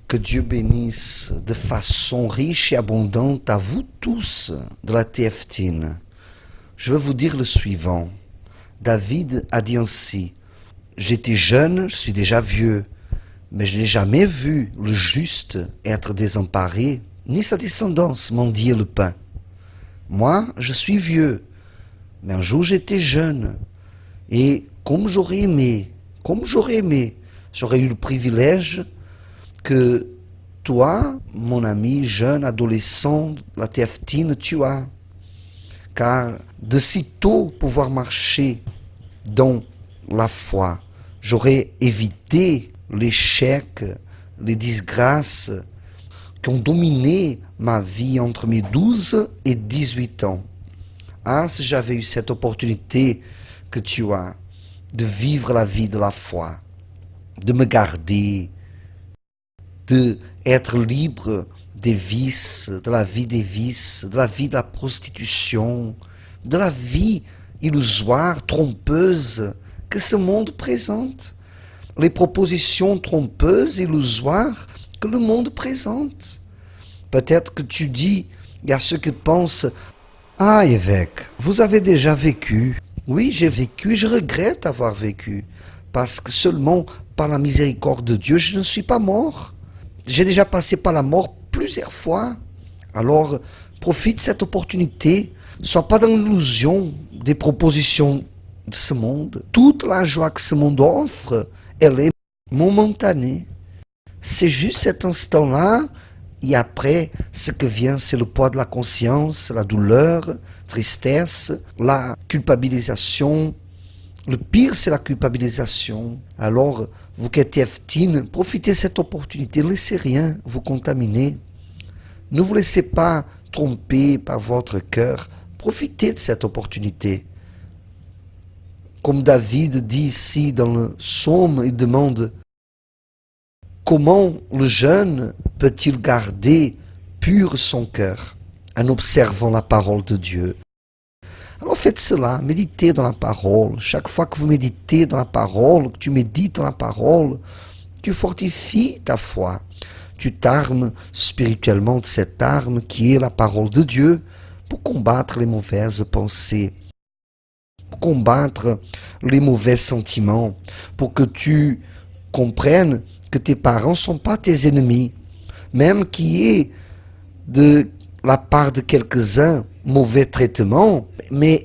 Que Dieu bénisse de façon riche et abondante à vous tous de la TFTIN. Je vais vous dire le suivant. David a dit ainsi, « J'étais jeune, je suis déjà vieux, mais je n'ai jamais vu le juste être désemparé, ni sa descendance mendier le pain. Moi, je suis vieux, mais un jour j'étais jeune, et comme j'aurais aimé, j'aurais eu le privilège que toi, mon ami jeune, adolescent, la TFTIN, tu as. Car de si tôt pouvoir marcher dans la foi, j'aurais évité l'échec, les disgrâces qui ont dominé ma vie entre mes 12 et 18 ans. Ah, si j'avais eu cette opportunité que tu as de vivre la vie de la foi, de me garder, d'être libre des vices, de la vie des vices, de la vie de la prostitution, de la vie illusoire, trompeuse que ce monde présente. Les propositions trompeuses, illusoires que le monde présente. Peut-être que tu dis, il y a ceux qui pensent, « Ah, évêque, vous avez déjà vécu. » Oui, j'ai vécu et je regrette avoir vécu. Parce que seulement par la miséricorde de Dieu, je ne suis pas mort. J'ai déjà passé par la mort plusieurs fois. Alors, profite de cette opportunité. Sois pas dans l'illusion des propositions de ce monde. Toute la joie que ce monde offre, elle est momentanée. C'est juste cet instant-là. Et après, ce que vient, c'est le poids de la conscience, la douleur, tristesse, la culpabilisation. Le pire, c'est la culpabilisation. Alors, vous qui êtes TFTIN, profitez de cette opportunité. Ne laissez rien vous contaminer. Ne vous laissez pas tromper par votre cœur. Profitez de cette opportunité. Comme David dit ici dans le psaume, il demande « Comment le jeune peut-il garder pur son cœur en observant la parole de Dieu ?» Alors faites cela, méditez dans la parole. Chaque fois que vous méditez dans la parole, que tu médites dans la parole, tu fortifies ta foi. Tu t'armes spirituellement de cette arme qui est la parole de Dieu pour combattre les mauvaises pensées, pour combattre les mauvais sentiments, pour que tu comprennes que tes parents ne sont pas tes ennemis, même qu'il y ait de la part de quelques-uns mauvais traitements, mais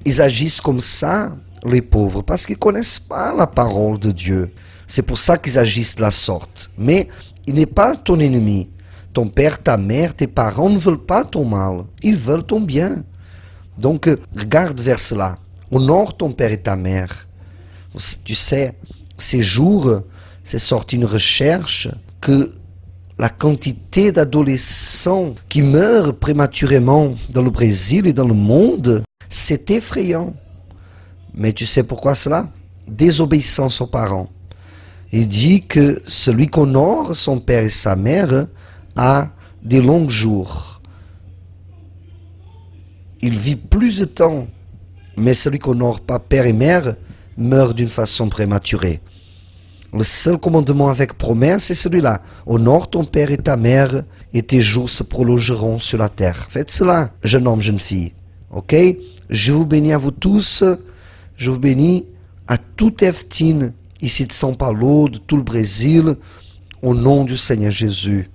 ils agissent comme ça, les pauvres, parce qu'ils ne connaissent pas la parole de Dieu. C'est pour ça qu'ils agissent de la sorte. Mais il n'est pas ton ennemi. Ton père, ta mère, tes parents ne veulent pas ton mal. Ils veulent ton bien. Donc, regarde vers cela. Honore ton père et ta mère. Tu sais, ces jours, c'est sorti une recherche que la quantité d'adolescents qui meurent prématurément dans le Brésil et dans le monde, c'est effrayant. Mais tu sais pourquoi cela? Désobéissance aux parents. Il dit que celui qui honore son père et sa mère a des longs jours. Il vit plus de temps. Mais celui qui honore pas père et mère meurt d'une façon prématurée. Le seul commandement avec promesse, c'est celui-là. Honore ton père et ta mère, et tes jours se prolongeront sur la terre. Faites cela, jeune homme, jeune fille. Ok? Je vous bénis à vous tous. Je vous bénis à tout TFTIN, ici de São Paulo, de tout le Brésil, au nom du Seigneur Jésus.